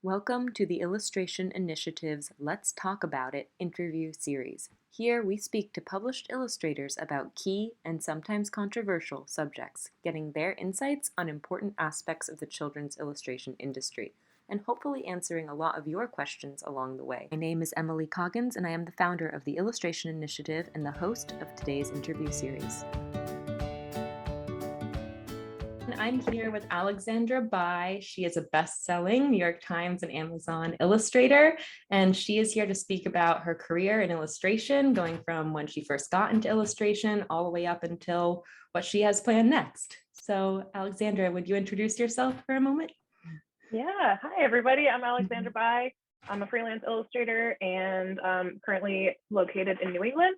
Welcome to the Illustration Initiative's Let's Talk About It interview series. Here we speak to published illustrators about key and sometimes controversial subjects, getting their insights on important aspects of the children's illustration industry, and hopefully answering a lot of your questions along the way. My name is Emily Coggins, and I am the founder of the Illustration Initiative and the host of today's interview series. I'm here with Alexandra Bye. She is a best-selling New York Times and Amazon illustrator, and she is here to speak about her career in illustration, going from when she first got into illustration all the way up until what she has planned next. So, Alexandra, would you introduce yourself for a moment? Yeah, hi everybody. I'm Alexandra Bye. I'm a freelance illustrator and currently located in New England.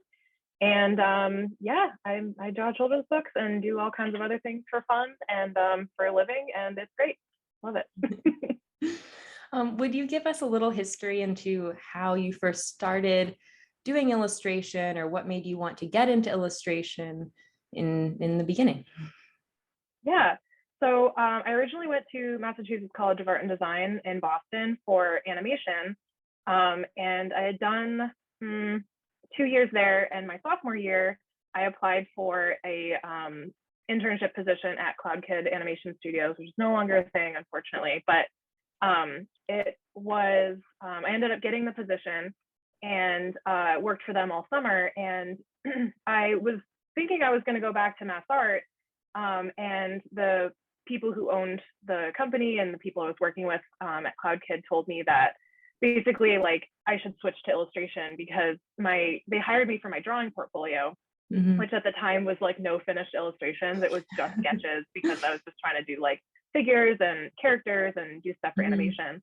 And I draw children's books and do all kinds of other things for fun and for a living, and it's great. Love it. Would you give us a little history into how you first started doing illustration, or what made you want to get into illustration in the beginning? Yeah, so I originally went to Massachusetts College of Art and Design in Boston for animation, and I had done 2 years there, and my sophomore year, I applied for a internship position at Cloud Kid Animation Studios, which is no longer a thing, unfortunately. But it was, I ended up getting the position and worked for them all summer. And I was thinking I was going to go back to Mass Art, and the people who owned the company and the people I was working with at Cloud Kid told me that basically like I should switch to illustration because they hired me for my drawing portfolio, which at the time was like no finished illustrations. It was just sketches because I was just trying to do like figures and characters and do stuff for animation.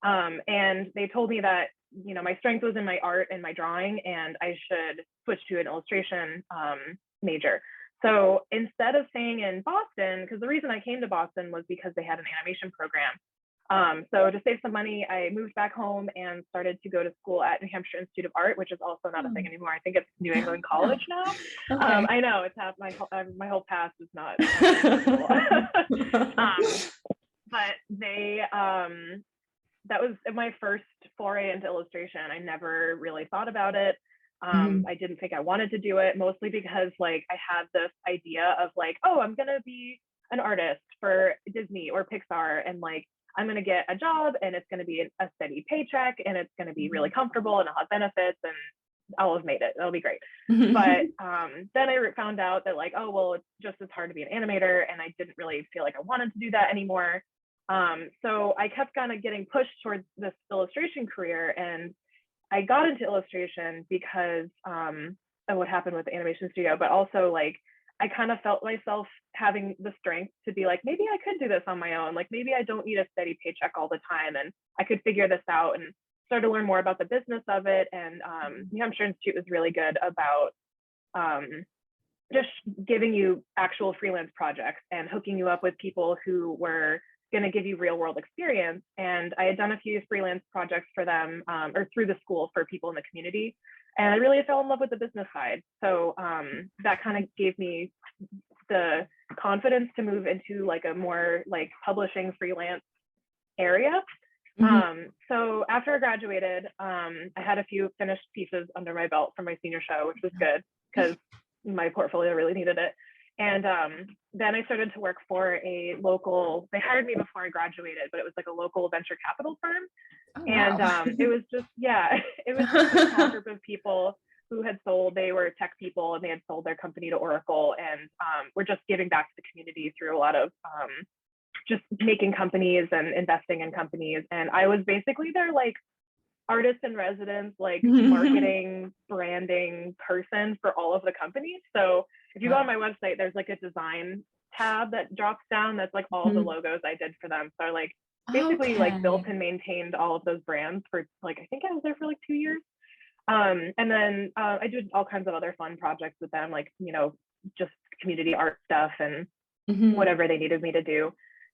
And they told me that, you know, my strength was in my art and my drawing, and I should switch to an illustration major. So instead of staying in Boston, because the reason I came to Boston was because they had an animation program. So to save some money, I moved back home and started to go to school at New Hampshire Institute of Art, which is also not a thing anymore. I think it's New England College now. Okay. I know it's my whole past is not. But that was my first foray into illustration. I never really thought about it. I didn't think I wanted to do it, mostly because like I had this idea of like, oh, I'm gonna be an artist for Disney or Pixar, and like I'm going to get a job and it's going to be a steady paycheck and it's going to be really comfortable and I'll have benefits and I'll have made it. It'll be great. But then I found out that like, oh, well, it's just as hard to be an animator, and I didn't really feel like I wanted to do that anymore. So I kept kind of getting pushed towards this illustration career, and I got into illustration because of what happened with the animation studio, but also like I kind of felt myself having the strength to be like, maybe I could do this on my own. Like maybe I don't need a steady paycheck all the time, and I could figure this out, and started to learn more about the business of it. And New Hampshire Institute was really good about just giving you actual freelance projects and hooking you up with people who were going to give you real world experience. And I had done a few freelance projects for them or through the school for people in the community. And I really fell in love with the business side. So that kind of gave me the confidence to move into like a more like publishing freelance area. So after I graduated, I had a few finished pieces under my belt from my senior show, which was good because my portfolio really needed it. And then I started to work for they hired me before I graduated, but it was like a local venture capital firm. Oh, and wow. It was just a small group of people who they were tech people, and they had sold their company to Oracle, and were just giving back to the community through a lot of just making companies and investing in companies. And I was basically their like artist in residence, like marketing, branding person for all of the companies. So if you go on my website, there's like a design tab that drops down that's like all the logos I did for them. So I like basically like built and maintained all of those brands for like, I think I was there for like 2 years. And then I did all kinds of other fun projects with them, like, you know, just community art stuff and whatever they needed me to do.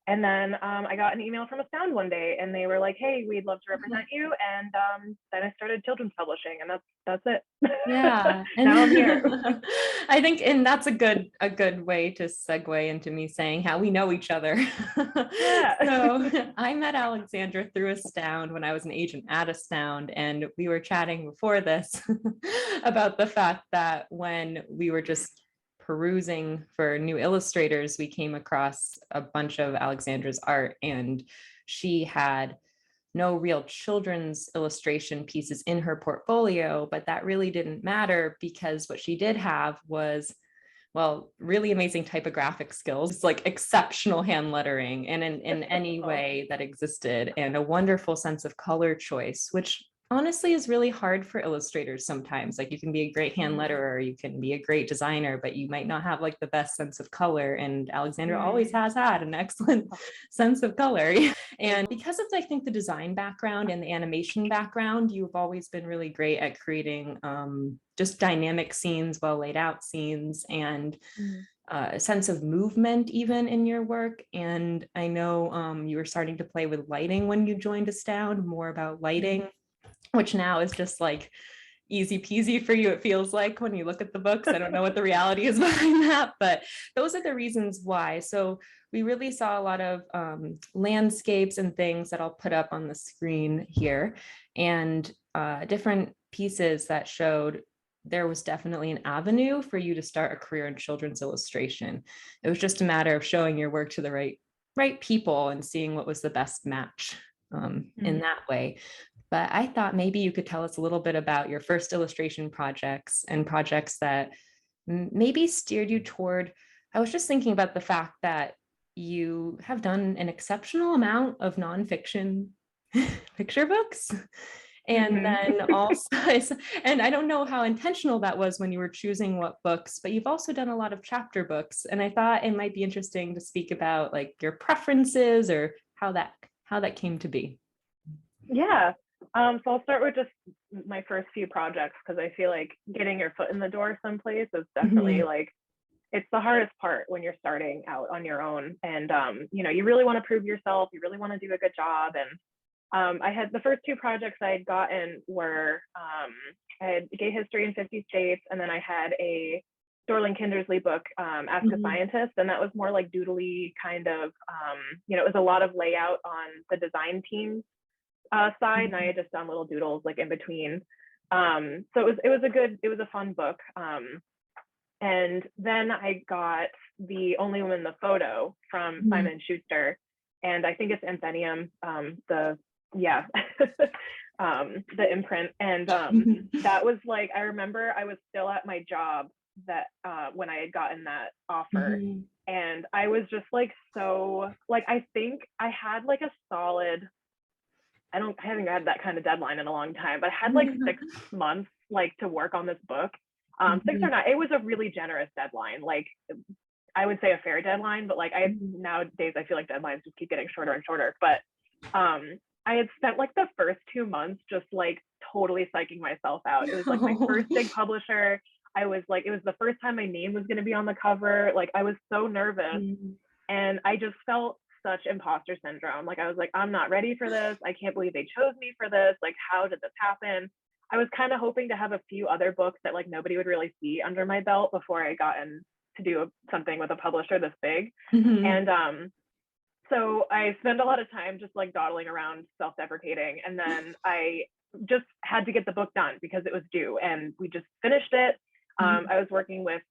And then I got an email from Astound one day, and they were like, "Hey, we'd love to represent you." And then I started children's publishing, and that's it. Yeah. Now I'm here. I think, and that's a good way to segue into me saying how we know each other. Yeah. So I met Alexandra through Astound when I was an agent at Astound, and we were chatting before this about the fact that when we were just perusing for new illustrators, we came across a bunch of Alexandra's art, and she had no real children's illustration pieces in her portfolio, but that really didn't matter because what she did have was, well, really amazing typographic skills, like exceptional hand lettering in any way that existed, and a wonderful sense of color choice, which honestly is really hard for illustrators sometimes. Like, you can be a great hand letterer, you can be a great designer, but you might not have like the best sense of color. And Alexandra always has had an excellent sense of color. And because of, I think, the design background and the animation background, you've always been really great at creating just dynamic scenes, well laid out scenes, and a sense of movement even in your work. And I know you were starting to play with lighting when you joined Astound, more about lighting, which now is just like easy peasy for you, it feels like, when you look at the books. I don't know what the reality is behind that, but those are the reasons why. So we really saw a lot of landscapes and things that I'll put up on the screen here, and different pieces that showed there was definitely an avenue for you to start a career in children's illustration. It was just a matter of showing your work to the right people and seeing what was the best match in that way. But I thought maybe you could tell us a little bit about your first illustration projects and projects that maybe steered you toward. I was just thinking about the fact that you have done an exceptional amount of nonfiction picture books. And then also, and I don't know how intentional that was when you were choosing what books, but you've also done a lot of chapter books. And I thought it might be interesting to speak about like your preferences or how that came to be. Yeah. So I'll start with just my first few projects, because I feel like getting your foot in the door someplace is definitely like, it's the hardest part when you're starting out on your own. And you really want to prove yourself, you really want to do a good job. And I had the first two projects I had gotten were I had Gay History in 50 States, and then I had a Dorling Kindersley book, Ask a Scientist, and that was more like doodly kind of, it was a lot of layout on the design team's side, and I had just done little doodles like in between. So it was a fun book. And then I got The Only Woman in the Photo from Simon & Schuster, and I think it's Anthenium, the imprint. And that was like, I remember I was still at my job that when I had gotten that offer, and I was just like, so like, I think I had like a solid, I haven't had that kind of deadline in a long time, but I had like 6 months like to work on this book. 6 or 9, it was a really generous deadline. Like, I would say a fair deadline, but like nowadays I feel like deadlines just keep getting shorter and shorter. But I had spent like the first 2 months just like totally psyching myself out. It was like my first big publisher. I was like, it was the first time my name was going to be on the cover. Like, I was so nervous, and I just felt such imposter syndrome. Like, I was like, I'm not ready for this. I can't believe they chose me for this. Like, how did this happen? I was kind of hoping to have a few other books that like nobody would really see under my belt before I got in to do something with a publisher this big. And so I spent a lot of time just like dawdling around, self-deprecating, and then I just had to get the book done because it was due, and we just finished it. I was working with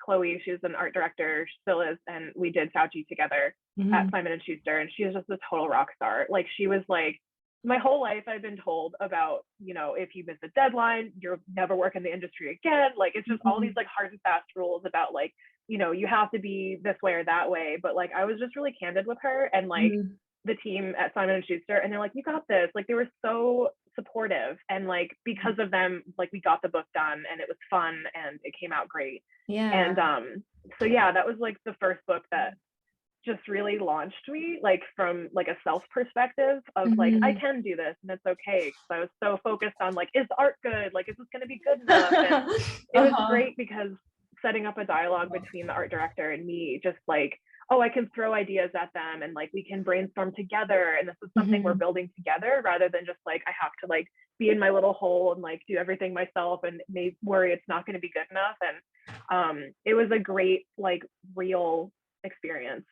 Chloe, she's an art director, she still is, and we did Fauci together at Simon & Schuster, and she was just a total rock star. Like, she was like, my whole life I've been told about, if you miss a deadline, you'll never work in the industry again. Like, it's just all these like hard and fast rules about like, you have to be this way or that way. But like, I was just really candid with her and like the team at Simon & Schuster, and they're like, you got this. Like, they were so supportive, and like, because of them, like, we got the book done, and it was fun, and it came out great. And so yeah, that was like the first book that just really launched me, like, from like a self perspective of like, I can do this and it's okay, because I was so focused on like, is art good, like, is this going to be good enough? And it was great because setting up a dialogue between the art director and me just like oh, I can throw ideas at them and like we can brainstorm together, and this is something we're building together, rather than just like I have to like be in my little hole and like do everything myself and may worry it's not going to be good enough. And it was a great like real experience.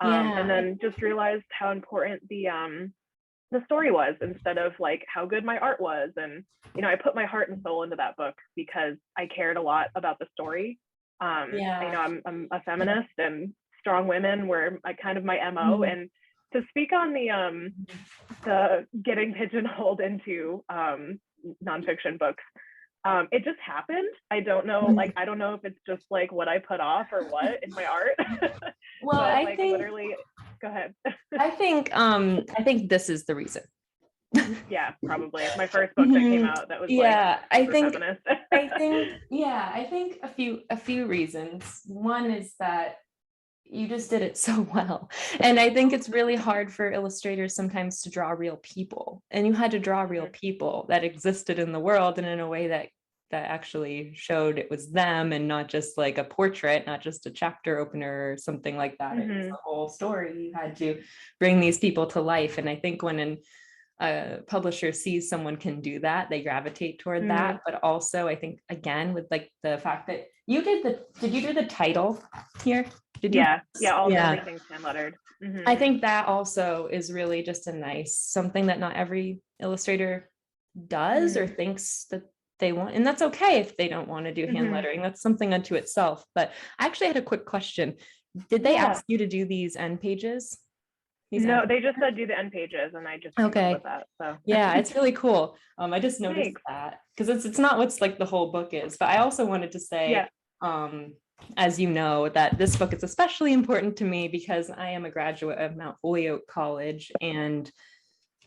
And then just realized how important the story was, instead of like how good my art was. And I put my heart and soul into that book because I cared a lot about the story. I'm a feminist, and strong women were kind of my MO. And to speak on the getting pigeonholed into nonfiction books, it just happened. I don't know, like I don't know if it's just like what I put off or what in my art. Well, but I like think literally, go ahead. I think this is the reason. Yeah, probably my first book that came out that was like super feminist. I think a few reasons. One is that you just did it so well, and I think it's really hard for illustrators sometimes to draw real people, and you had to draw real people that existed in the world, and in a way that actually showed it was them, and not just like a portrait, not just a chapter opener or something like that. It was the whole story. You had to bring these people to life, and I think when a publisher sees someone can do that, they gravitate toward that. But also I think, again, with like the fact that you did you do the title here? Everything's hand lettered. I think that also is really just a nice something that not every illustrator does or thinks that they want, and that's okay if they don't want to do hand lettering. That's something unto itself. But I actually had a quick question. Did they ask you to do these end pages? No, they just said do the end pages, and I just came up with that. So yeah, it's really cool. I just noticed that because it's not what's like the whole book is. But I also wanted to say, as you know, that this book is especially important to me because I am a graduate of Mount Holyoke College, and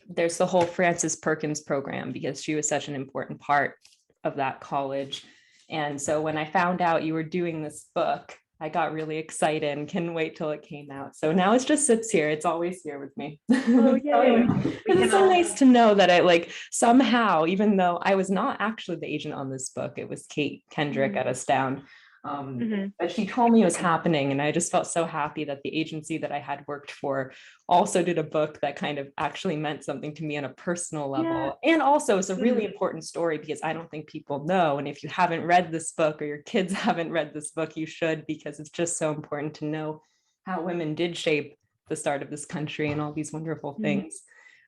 there's the whole Frances Perkins program because she was such an important part of that college. And so when I found out you were doing this book, I got really excited and couldn't wait till it came out. So now it just sits here. It's always here with me. Oh, yay. It's so nice to know that I like somehow, even though I was not actually the agent on this book, it was Kate Kendrick at Astound. But she told me it was happening, and I just felt so happy that the agency that I had worked for also did a book that kind of actually meant something to me on a personal level. And also it's a really important story because I don't think people know, and if you haven't read this book or your kids haven't read this book, you should, because it's just so important to know how women did shape the start of this country and all these wonderful things,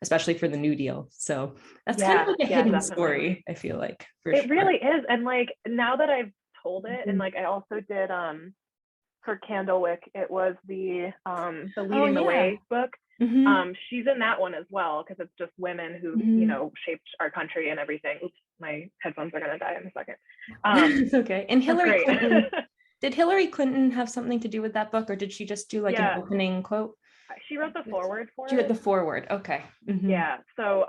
especially for the New Deal. So that's kind of like a hidden story, I feel like. It really is. And like now that I've told it, and like I also did for Candlewick, it was the Leading the Way book. She's in that one as well, because it's just women who shaped our country and everything. Oops, my headphones are gonna die in a second. It's okay. And Hillary Clinton, did Hillary Clinton have something to do with that book, or did she just do like an opening quote? She wrote the foreword for it. She wrote the foreword. Okay. Yeah. So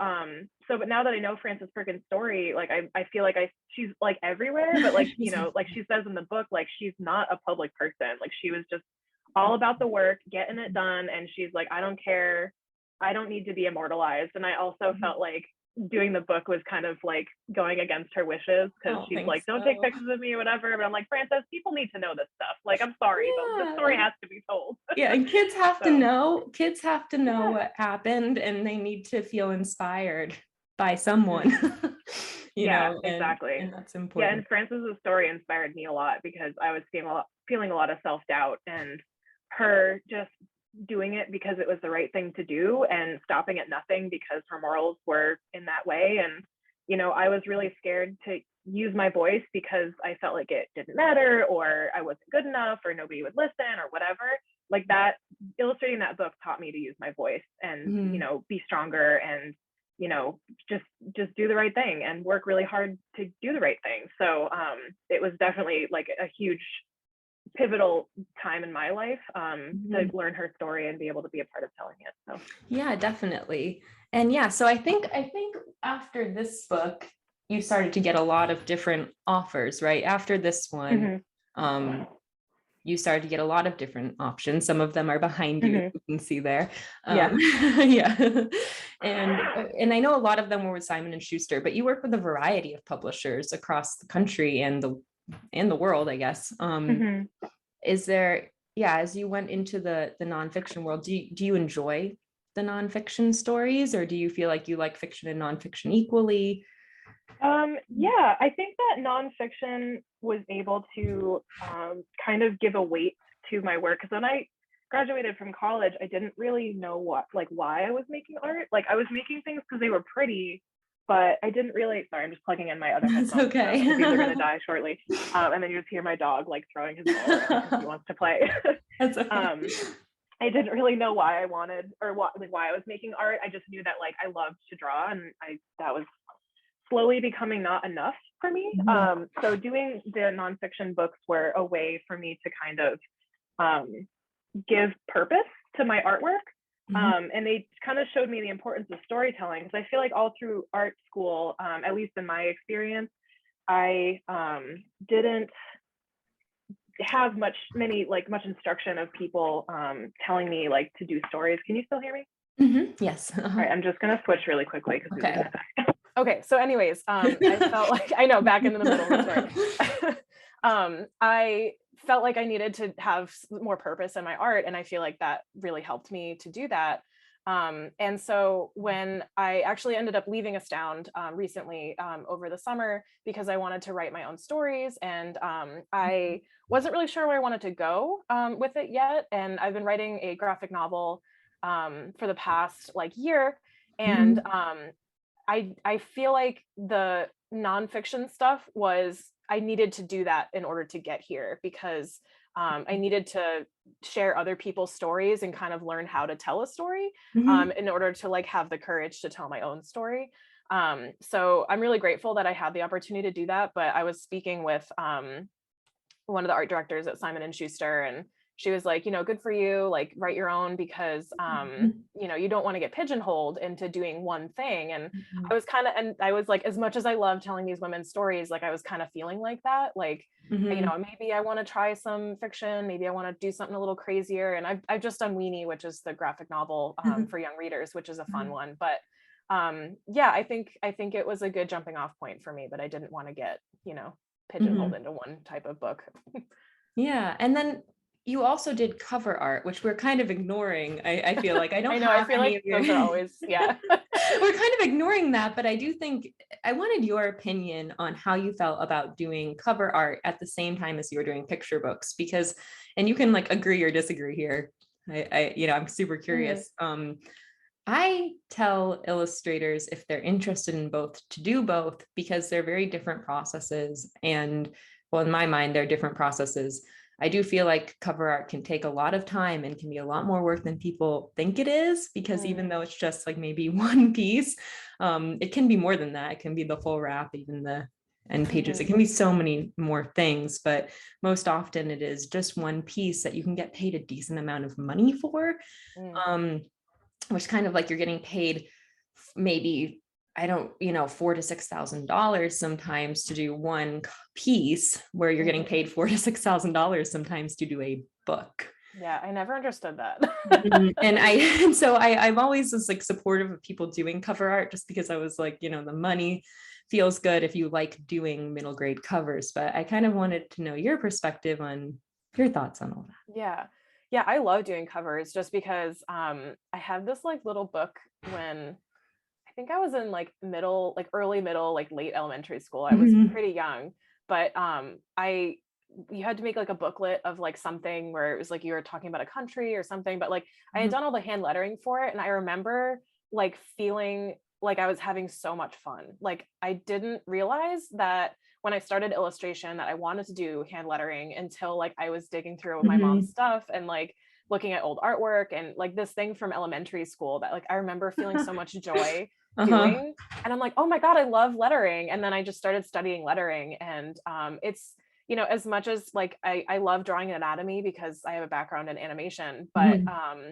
but now that I know Frances Perkins' story, like I feel like she's like everywhere, but like like she says in the book, like she's not a public person. Like she was just all about the work, getting it done, and she's like, I don't care, I don't need to be immortalized. And I also felt like doing the book was kind of like going against her wishes, because she's like, don't take pictures of me or whatever. But I'm like, Frances, people need to know this stuff. Like, I'm sorry, but the story has to be told. And kids have to know. Kids have to know what happened, and they need to feel inspired by someone. Exactly. And that's important. And Frances's story inspired me a lot, because I was feeling a lot of self-doubt, and her just doing it because it was the right thing to do, and stopping at nothing because her morals were in that way. And I was really scared to use my voice because I felt like it didn't matter, or I wasn't good enough, or nobody would listen, or whatever. Like that, illustrating that book taught me to use my voice and be stronger, and just do the right thing and work really hard to do the right thing. So it was definitely like a huge pivotal time in my life to learn her story and be able to be a part of telling it. So yeah, definitely. And so I think after this book you started to get a lot of different offers, right? After this one, you started to get a lot of different options. Some of them are behind you, you can see there. And I know a lot of them were with Simon and Schuster, but you work with a variety of publishers across the country and the world, I guess. Is there yeah, as you went into the nonfiction world, do you enjoy the nonfiction stories, or do you feel like you like fiction and nonfiction equally? Yeah, I think that nonfiction was able to kind of give a weight to my work, because when I graduated from college, I didn't really know why I was making art. Like I was making things because they were pretty, but I didn't really. Sorry, I'm just plugging in my other That's headphones okay. because these are going to die shortly. And then you just hear my dog like throwing his ball around because he wants to play. That's okay. um, I didn't really know why I wanted or why I was making art. I just knew that like I loved to draw, and that was slowly becoming not enough for me. So doing the nonfiction books were a way for me to kind of give purpose to my artwork. And they kind of showed me the importance of storytelling, because I feel like all through art school, at least in my experience, I didn't have much instruction of people telling me like to do stories. Can you still hear me? Yes. All right, I'm just gonna switch really quickly because Okay. Okay, so anyways, I felt like I know back in the middle of the story. I felt like I needed to have more purpose in my art, and I feel like that really helped me to do that. And so when I actually ended up leaving Astound recently over the summer, because I wanted to write my own stories, and I wasn't really sure where I wanted to go with it yet. And I've been writing a graphic novel for the past like year, and I feel like the nonfiction stuff was, I needed to do that in order to get here, because I needed to share other people's stories and kind of learn how to tell a story in order to like have the courage to tell my own story. So I'm really grateful that I had the opportunity to do that. But I was speaking with one of the art directors at Simon and Schuster, and she was like, good for you, like write your own, because you don't want to get pigeonholed into doing one thing. And I was like, as much as I love telling these women's stories, like I was kind of feeling like that, like maybe I want to try some fiction, maybe I want to do something a little crazier. And I've just done Weenie, which is the graphic novel for young readers, which is a fun one. But yeah, I think it was a good jumping off point for me, but I didn't want to get pigeonholed into one type of book. Yeah, and then you also did cover art, which we're kind of ignoring. I feel like I don't I know, I have feel any like of your those are always, yeah. we're kind of ignoring that, but I do think I wanted your opinion on how you felt about doing cover art at the same time as you were doing picture books, because, and you can like agree or disagree here. I'm super curious. I tell illustrators, if they're interested in both, to do both, because they're very different processes. And well, in my mind, they're different processes. I do feel like cover art can take a lot of time and can be a lot more work than people think it is, because even though it's just like maybe one piece, it can be more than that. It can be the full wrap, even the end pages. It can be so many more things, but most often it is just one piece that you can get paid a decent amount of money for. Which kind of like you're getting paid maybe, I don't, $4,000 to $6,000 sometimes to do one piece, where you're getting paid $4,000 to $6,000 sometimes to do a book. Yeah, I never understood that. And so I'm always just like supportive of people doing cover art, just because I was like, the money feels good if you like doing middle grade covers. But I kind of wanted to know your perspective on your thoughts on all that. Yeah, I love doing covers, just because I have this like little book when I think I was in like early middle, like late elementary school. I was pretty young, but you had to make like a booklet of like something where it was like you were talking about a country or something, but like I had done all the hand lettering for it, and I remember like feeling like I was having so much fun. Like I didn't realize that when I started illustration that I wanted to do hand lettering until like I was digging through my mom's stuff and like looking at old artwork, and like this thing from elementary school that like I remember feeling so much joy doing. And I'm like, oh my God, I love lettering. And then I just started studying lettering. And it's, as much as like I love drawing anatomy because I have a background in animation, but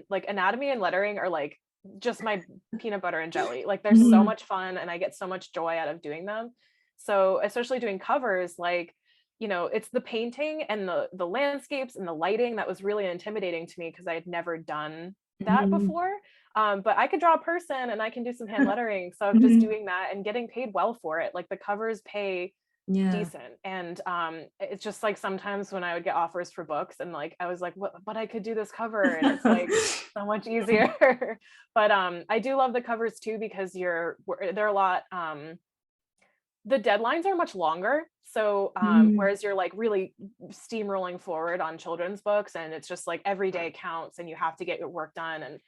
like anatomy and lettering are like just my peanut butter and jelly. Like they're so much fun, and I get so much joy out of doing them. So especially doing covers, like, it's the painting and the landscapes and the lighting that was really intimidating to me, because I had never done that before. But I could draw a person and I can do some hand lettering. So I'm just doing that and getting paid well for it. Like the covers pay decent. And it's just like sometimes when I would get offers for books and like I was like, what, but I could do this cover, and it's like so much easier. But I do love the covers too, because they're a lot the deadlines are much longer. So whereas you're like really steamrolling forward on children's books, and it's just like every day counts and you have to get your work done, and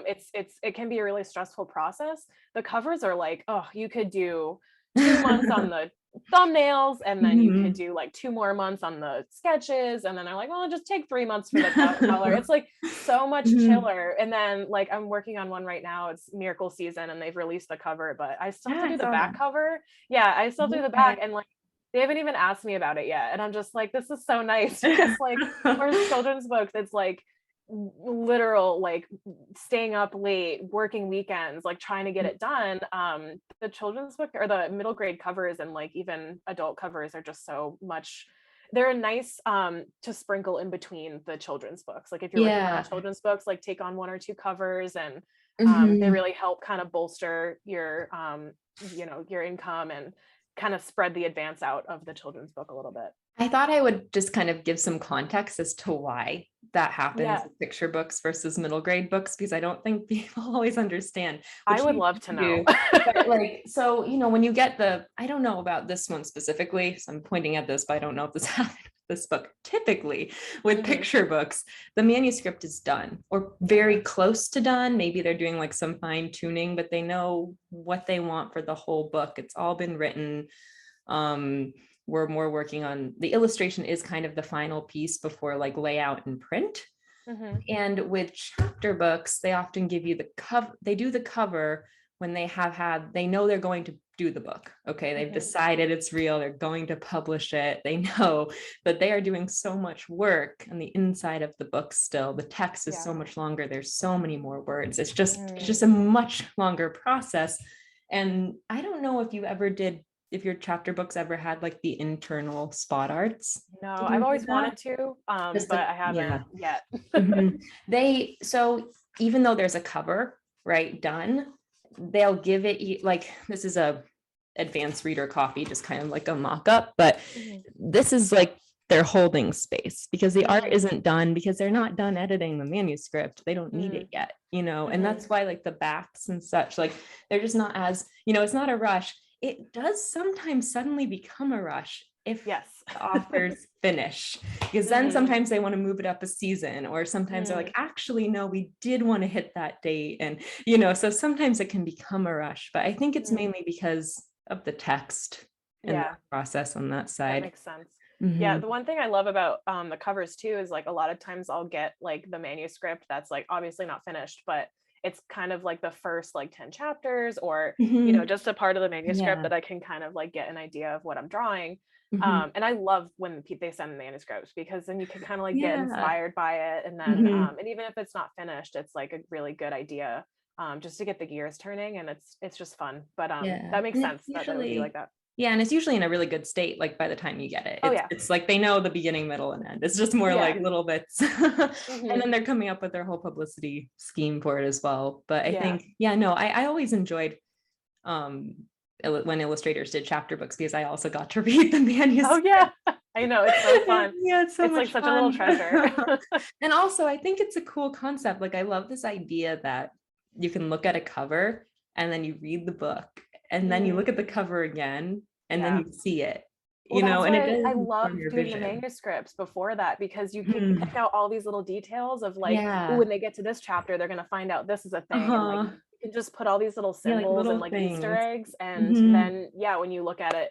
it can be a really stressful process. The covers are like, oh, you could do 2 months on the thumbnails, and then you could do like 2 more months on the sketches, and then they're like, well, just take 3 months for the color. It's like so much chiller. And then like I'm working on one right now, it's miracle season, and they've released the cover, but I still have to do the back cover. Yeah, I still do the back, and like they haven't even asked me about it yet, and I'm just like, this is so nice. Because like for children's books, it's like literal like staying up late, working weekends, like trying to get it done. The children's book or the middle grade covers and like even adult covers are just so much, they're nice to sprinkle in between the children's books. Like if you're working on children's books, like take on 1 or 2 covers, and they really help kind of bolster your your income and kind of spread the advance out of the children's book a little bit. I thought I would just kind of give some context as to why that happens with picture books versus middle grade books, because I don't think people always understand. I would love to know. But like, so, when you get I don't know about this one specifically, so I'm pointing at this, but I don't know if this happened with this book. Typically with picture books, the manuscript is done or very close to done. Maybe they're doing like some fine tuning, but they know what they want for the whole book. It's all been written. We're more working on the illustration is kind of the final piece before like layout and print. And with chapter books, they often give you the cover. They do the cover when they know they're going to do the book. Okay. They've decided it's real. They're going to publish it. They know, but they are doing so much work on the inside of the book still. The text is so much longer. There's so many more words. It's just a much longer process. And I don't know if your chapter books ever had like the internal spot arts. No, I've always wanted to, but I haven't yet. So even though there's a cover, right, done, they'll give it like, this is a advanced reader copy, just kind of like a mock-up, but this is like their holding space, because the art isn't done, because they're not done editing the manuscript. They don't need it yet, and that's why like the backs and such, like they're just not as, it's not a rush. It does sometimes suddenly become a rush if the authors finish, because then sometimes they want to move it up a season, or sometimes they're like, actually, no, we did want to hit that date. And, so sometimes it can become a rush, but I think it's mainly because of the text and the process on that side. That makes sense. Yeah, the one thing I love about the covers too is like a lot of times I'll get like the manuscript that's like obviously not finished, but it's kind of like the first like 10 chapters or just a part of the manuscript that I can kind of like get an idea of what I'm drawing. And I love when they send manuscripts, because then you can kind of like get inspired by it, and then and even if it's not finished, it's like a really good idea just to get the gears turning, and it's just fun. But that makes sense that it would be like that. Yeah, and it's usually in a really good state, like by the time you get it. It's like they know the beginning, middle, and end. It's just more like little bits. And then they're coming up with their whole publicity scheme for it as well. But I think, I always enjoyed when illustrators did chapter books, because I also got to read the manuscript. Oh yeah, I know, it's so fun. It's so much like such a little treasure. And also I think it's a cool concept. Like I love this idea that you can look at a cover and then you read the book, and then you look at the cover again, and then you see it, and I love doing the manuscripts before that, because you can pick out all these little details of like, when they get to this chapter, they're going to find out this is a thing. And like, you can just put all these little symbols and like Easter eggs. And then, when you look at it,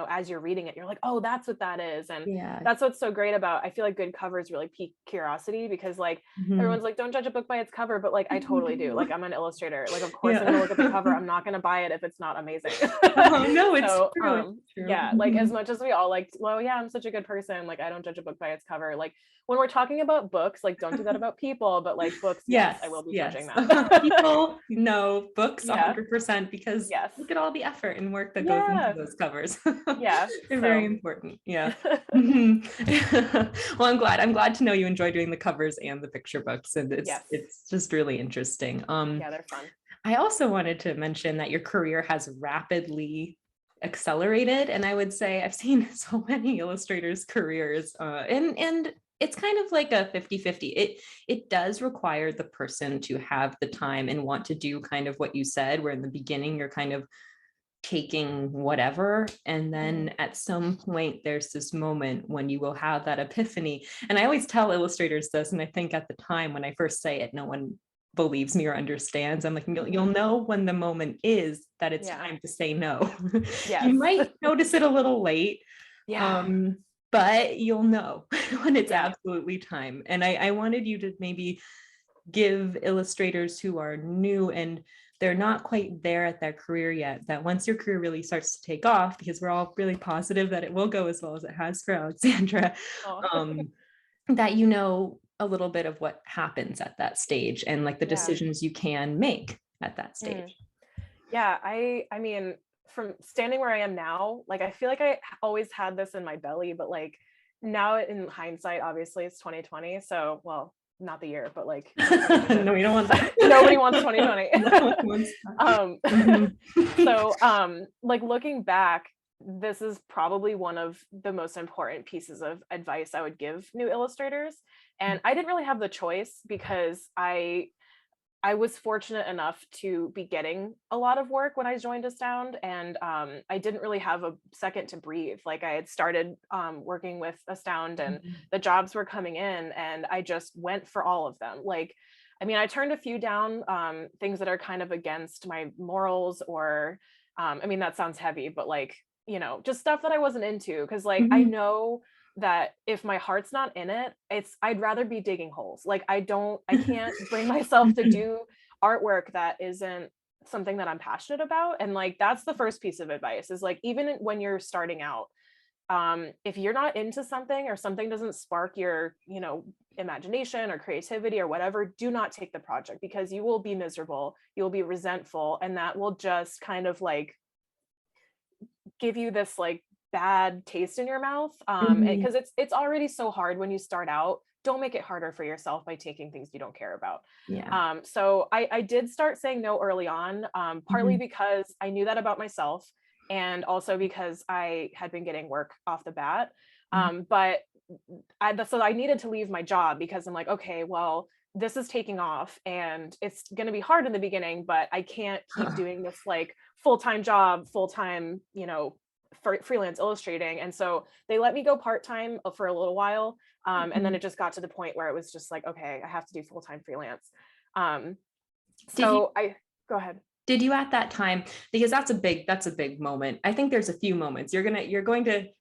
as you're reading it, you're like, oh, that's what that is. And that's what's so great about, I feel like good covers really pique curiosity, because like everyone's like, don't judge a book by its cover, but like I totally do. Like I'm an illustrator, like of course I'm gonna look at the cover. I'm not gonna buy it if it's not amazing. No, it's true. Yeah, like as much as we all like, well, I'm such a good person, like I don't judge a book by its cover. Like when we're talking about books, like don't do that about people, but like books, yes, I will be judging that. People know books 100%, because look at all the effort and work that goes into those covers. They're very important. Well, I'm glad to know you enjoy doing the covers and the picture books, and it's just really interesting. They're fun. I also wanted to mention that your career has rapidly accelerated. And I would say I've seen so many illustrators' careers, and it's kind of like a 50-50. It does require the person to have the time and want to do kind of what you said, where in the beginning you're kind of taking whatever, and then at some point there's this moment when you will have that epiphany. And I always tell illustrators this, and I think at the time when I first say it, no one believes me or understands. I'm like, you'll know when the moment is that it's time to say no. You might notice it a little late, but you'll know when it's absolutely time. And I wanted you to maybe give illustrators who are new and they're not quite there at their career yet, that once your career really starts to take off, because we're all really positive that it will go as well as it has for Alexandra, that you know a little bit of what happens at that stage and like the decisions you can make at that stage. I mean, from standing where I am now, like I feel like I always had this in my belly, but like now in hindsight, obviously it's 2020, so well, not the year, but like no, we don't want that. Nobody wants 2020. So like looking back, this is probably one of the most important pieces of advice I would give new illustrators. And I didn't really have the choice because I was fortunate enough to be getting a lot of work when I joined Astound, and I didn't really have a second to breathe. Like I had started working with Astound and the jobs were coming in and I just went for all of them. Like, I mean, I turned a few down, things that are kind of against my morals or, I mean, that sounds heavy, but like, you know, just stuff that I wasn't into. Cause like, I know that if my heart's not in it, I'd rather be digging holes. Like I can't bring myself to do artwork that isn't something that I'm passionate about. And like, that's the first piece of advice is like, even when you're starting out, if you're not into something or something doesn't spark your, you know, imagination or creativity or whatever, do not take the project because you will be miserable, you'll be resentful, and that will just kind of like give you this like bad taste in your mouth, because it's already so hard when you start out. Don't make it harder for yourself by taking things you don't care about. So I did start saying no early on, partly because I knew that about myself and also because I had been getting work off the bat, but so I needed to leave my job because I'm like, okay, well, this is taking off and it's going to be hard in the beginning, but I can't keep doing this like full-time job, full-time, you know, for freelance illustrating. And so they let me go part-time for a little while. And then it just got to the point where it was just like, okay, I have to do full-time freelance. Go ahead. Did you at that time, because that's a big moment. I think there's a few moments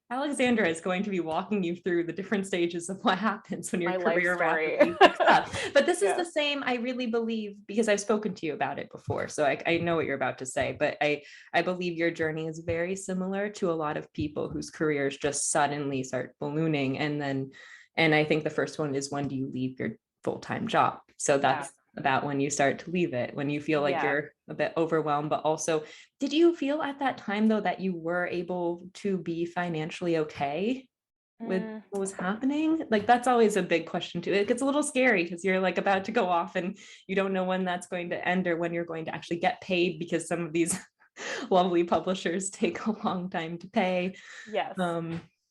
Alexandra is going to be walking you through the different stages of what happens when your career rapidly picks up. But this is the same, I really believe, because I've spoken to you about it before. So I know what you're about to say, but I believe your journey is very similar to a lot of people whose careers just suddenly start ballooning. And I think the first one is, when do you leave your full-time job? So that's about when you start to leave it, when you feel like you're a bit overwhelmed. But also, did you feel at that time though that you were able to be financially okay with what was happening? Like that's always a big question too. It gets a little scary because you're like about to go off and you don't know when that's going to end or when you're going to actually get paid, because some of these lovely publishers take a long time to pay.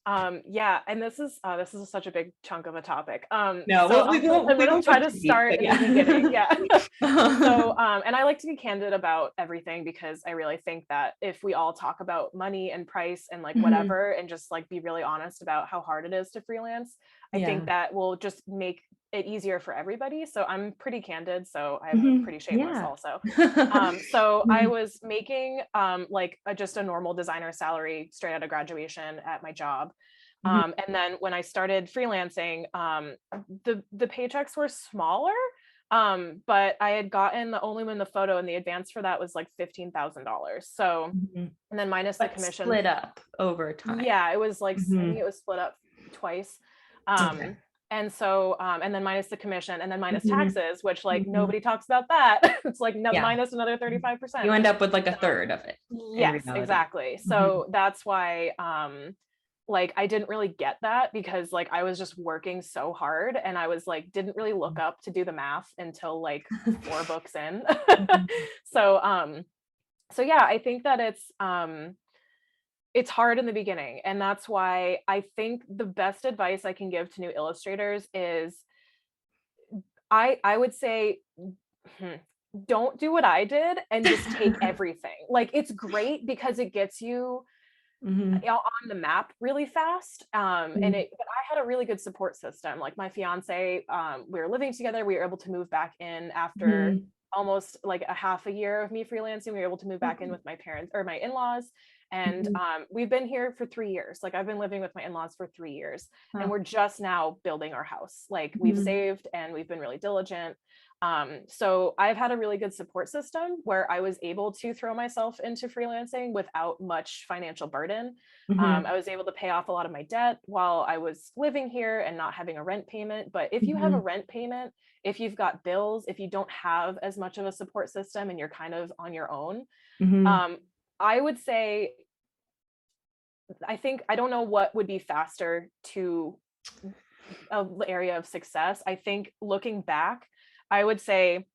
And this is such a big chunk of a topic. I'm gonna try to start in the beginning. So and I like to be candid about everything because I really think that if we all talk about money and price and like whatever and just like be really honest about how hard it is to freelance, I think that will just make it easier for everybody. So I'm pretty candid, so I'm pretty shameless also. So I was making just a normal designer salary straight out of graduation at my job. And then when I started freelancing, the paychecks were smaller, but I had gotten the photo and the advance for that was like $15,000. So, and then minus the commission. Split up over time. Yeah, it was like, I think it was split up twice. And so, and then minus the commission and then minus taxes, which like nobody talks about that. It's like minus another 35%. You end up with like a third of it. Yes, exactly. So that's why, like I didn't really get that because like I was just working so hard and I was like didn't really look up to do the math until like 4 books in. So yeah, I think that it's it's hard in the beginning. And that's why I think the best advice I can give to new illustrators is I would say, hmm, don't do what I did and just take everything. Like, it's great because it gets you on the map really fast. But I had a really good support system. Like my fiance, we were living together. We were able to move back in after almost like a half a year of me freelancing. We were able to move back in with my parents or my in-laws. And we've been here for 3 years. Like I've been living with my in-laws for 3 years, and we're just now building our house. Like we've saved and we've been really diligent. So I've had a really good support system where I was able to throw myself into freelancing without much financial burden. I was able to pay off a lot of my debt while I was living here and not having a rent payment. But if you have a rent payment, if you've got bills, if you don't have as much of a support system and you're kind of on your own, I would say, I don't know what would be faster to an area of success. I think looking back, I would say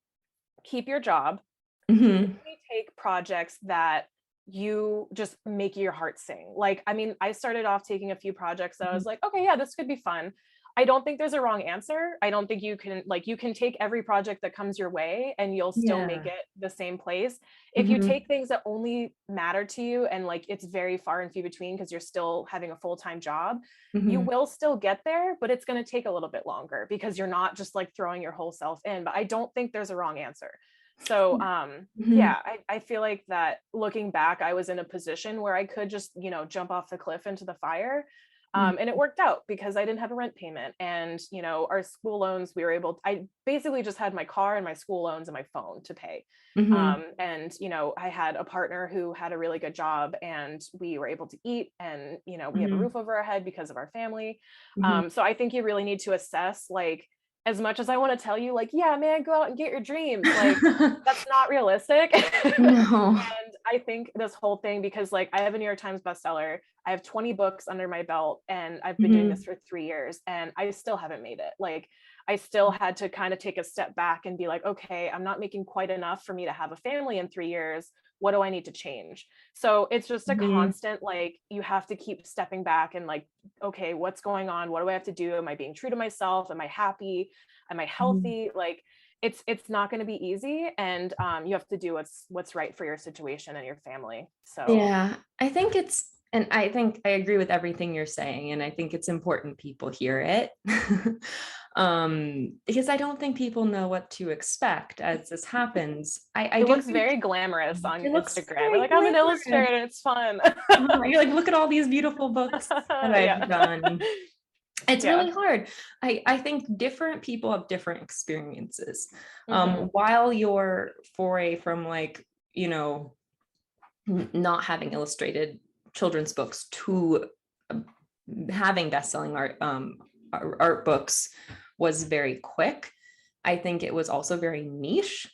keep your job. Only take projects that you just make your heart sing. Like, I mean, I started off taking a few projects that I was like, okay, yeah, this could be fun. I don't think there's a wrong answer. I don't think you can take every project that comes your way and you'll still make it the same place. If you take things that only matter to you and like it's very far and few between because you're still having a full-time job, you will still get there, but it's going to take a little bit longer because you're not just like throwing your whole self in. But I don't think there's a wrong answer. So yeah, I feel like that looking back, I was in a position where I could just, jump off the cliff into the fire. And it worked out because I didn't have a rent payment, and our school loans, I basically just had my car and my school loans and my phone to pay. And I had a partner who had a really good job, and we were able to eat, and we have a roof over our head because of our family. So I think you really need to assess, like, as much as I want to tell you, like, yeah, man, go out and get your dreams, like that's not realistic. No. And I think this whole thing, because like I have a New York Times bestseller, I have 20 books under my belt, and I've been doing this for 3 years, and I still haven't made it. Like I still had to kind of take a step back and be like, okay, I'm not making quite enough for me to have a family in 3 years. What do I need to change? So it's just a constant, like, you have to keep stepping back and like, okay, what's going on? What do I have to do? Am I being true to myself? Am I happy? Am I healthy? Like, it's not going to be easy, and you have to do what's right for your situation and your family. So yeah, and I think I agree with everything you're saying, and I think it's important people hear it. Because I don't think people know what to expect as this happens. It looks very glamorous on Instagram. We're like, I'm an illustrator, it's fun. You're like, look at all these beautiful books that I've done. It's really hard. I think different people have different experiences. While your foray from like, not having illustrated children's books to having best-selling art books was very quick, I think it was also very niche.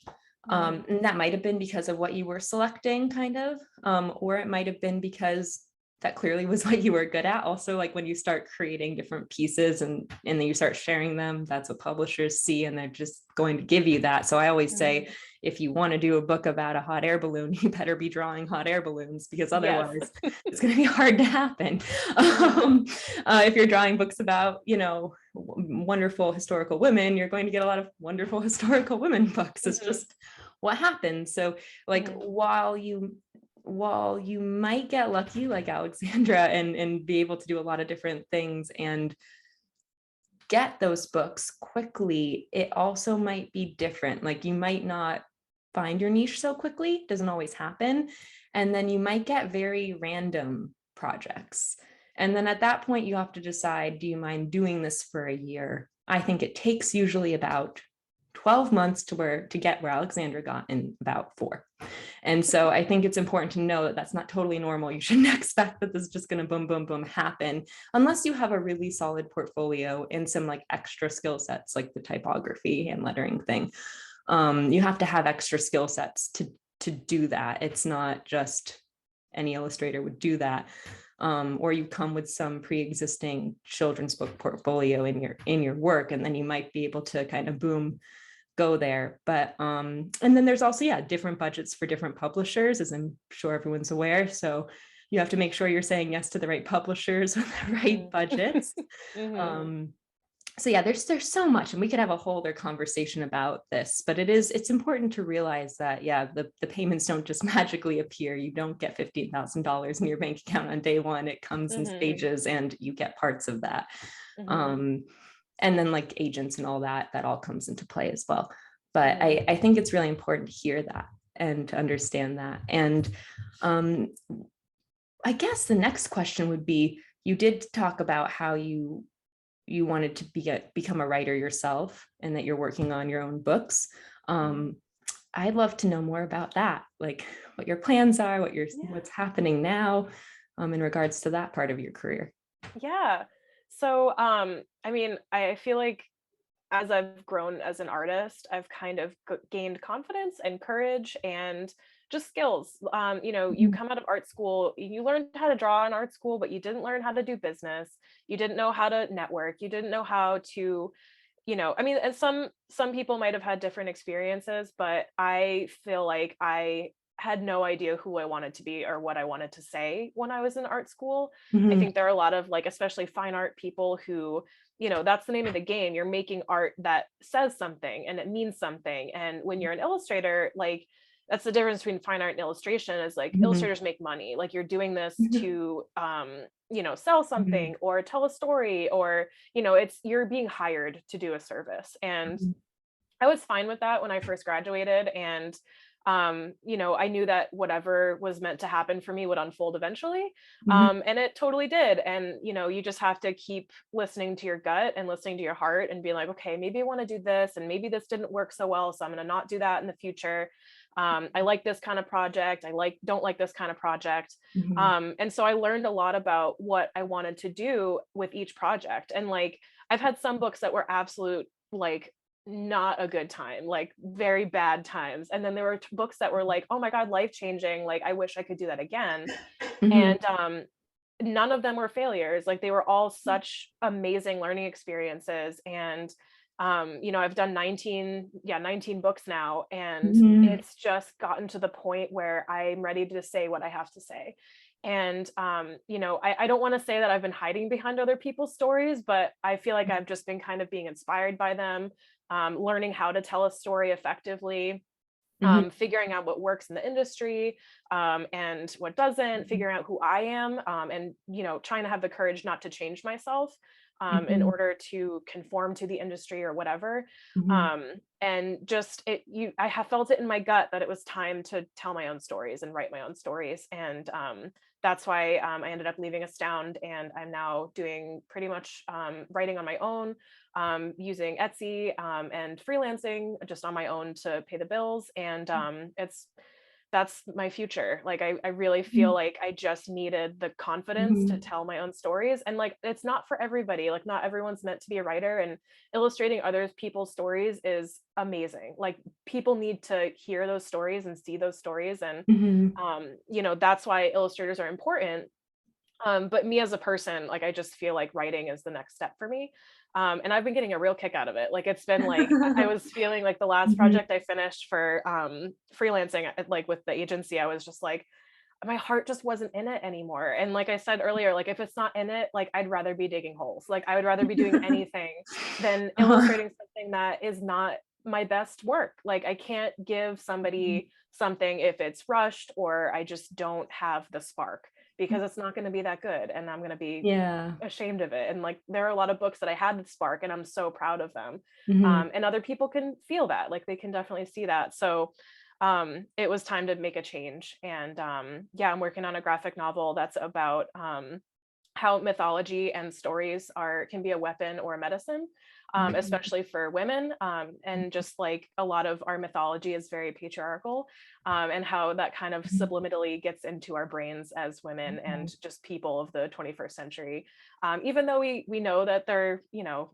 And that might have been because of what you were selecting, kind of, or it might have been because that clearly was what you were good at. Also, like when you start creating different pieces and then you start sharing them, that's what publishers see, and they're just going to give you that. So I always say, if you want to do a book about a hot air balloon, you better be drawing hot air balloons, because otherwise it's going to be hard to happen. If you're drawing books about, wonderful historical women, you're going to get a lot of wonderful historical women books. It's just what happens. So like, while you might get lucky like Alexandra and be able to do a lot of different things and get those books quickly, it also might be different. Like you might not find your niche so quickly, doesn't always happen. And then you might get very random projects. And then at that point, you have to decide, do you mind doing this for a year? I think it takes usually about 12 months to get where Alexandra got in about 4. And so I think it's important to know that that's not totally normal. You shouldn't expect that this is just going to boom, boom, boom happen unless you have a really solid portfolio and some like extra skill sets, like the typography and lettering thing. You have to have extra skill sets to do that. It's not just any illustrator would do that. Or you come with some pre-existing children's book portfolio in your work, and then you might be able to kind of go there. But and then there's also different budgets for different publishers, as I'm sure everyone's aware. So you have to make sure you're saying yes to the right publishers with the right budgets. So yeah, there's so much, and we could have a whole other conversation about this, but it's important to realize that, yeah, the payments don't just magically appear. You don't get $15,000 in your bank account on day one. It comes in stages, and you get parts of that. And then like agents and all that all comes into play as well. But I think it's really important to hear that and to understand that. And I guess the next question would be, you did talk about how you wanted to become a writer yourself, and that you're working on your own books. I'd love to know more about that, like what your plans are, what's happening now in regards to that part of your career. Yeah. So, I mean, I feel like as I've grown as an artist, I've kind of gained confidence and courage and just skills. You come out of art school, you learned how to draw in art school, but you didn't learn how to do business. You didn't know how to network. You didn't know how to, I mean, and some people might have had different experiences, but I feel like I had no idea who I wanted to be or what I wanted to say when I was in art school. I think there are a lot of, like, especially fine art people who, that's the name of the game. You're making art that says something and it means something. And when you're an illustrator, like, that's the difference between fine art and illustration, is like illustrators make money. Like, you're doing this to sell something or tell a story, or you're being hired to do a service. And I was fine with that when I first graduated. And I knew that whatever was meant to happen for me would unfold eventually. And it totally did. And, you just have to keep listening to your gut and listening to your heart and being like, okay, maybe I want to do this, and maybe this didn't work so well, so I'm going to not do that in the future. I like this kind of project. Don't like this kind of project. And so I learned a lot about what I wanted to do with each project. And like, I've had some books that were absolute, like, not a good time, like very bad times. And then there were books that were like, oh my God, life-changing. Like, I wish I could do that again. And none of them were failures. Like, they were all such amazing learning experiences. And I've done 19 books now, and it's just gotten to the point where I'm ready to say what I have to say. And I don't want to say that I've been hiding behind other people's stories, but I feel like I've just been kind of being inspired by them, learning how to tell a story effectively, figuring out what works in the industry, and what doesn't, figuring out who I am, and trying to have the courage not to change myself in order to conform to the industry or whatever. And just I have felt it in my gut that it was time to tell my own stories and write my own stories. And that's why I ended up leaving Astound, and I'm now doing pretty much writing on my own, using Etsy and freelancing just on my own to pay the bills. And that's my future. Like, I really feel like I just needed the confidence to tell my own stories. And like, it's not for everybody. Like, not everyone's meant to be a writer, and illustrating other people's stories is amazing. Like, people need to hear those stories and see those stories. And that's why illustrators are important. But me as a person, like, I just feel like writing is the next step for me. And I've been getting a real kick out of it. Like, it's been like, I was feeling like the last project I finished for freelancing, like with the agency, I was just like, my heart just wasn't in it anymore. And like I said earlier, like, if it's not in it, like, I'd rather be digging holes. Like, I would rather be doing anything than illustrating something that is not my best work. Like, I can't give somebody something if it's rushed, or I just don't have the spark, because it's not going to be that good, and I'm going to be ashamed of it. And like, there are a lot of books that I had the spark, and I'm so proud of them. And other people can feel that, like, they can definitely see that. So it was time to make a change. And I'm working on a graphic novel that's about how mythology and stories can be a weapon or a medicine, especially for women. And just like, a lot of our mythology is very patriarchal, and how that kind of subliminally gets into our brains as women and just people of the 21st century. Even though we know that they're,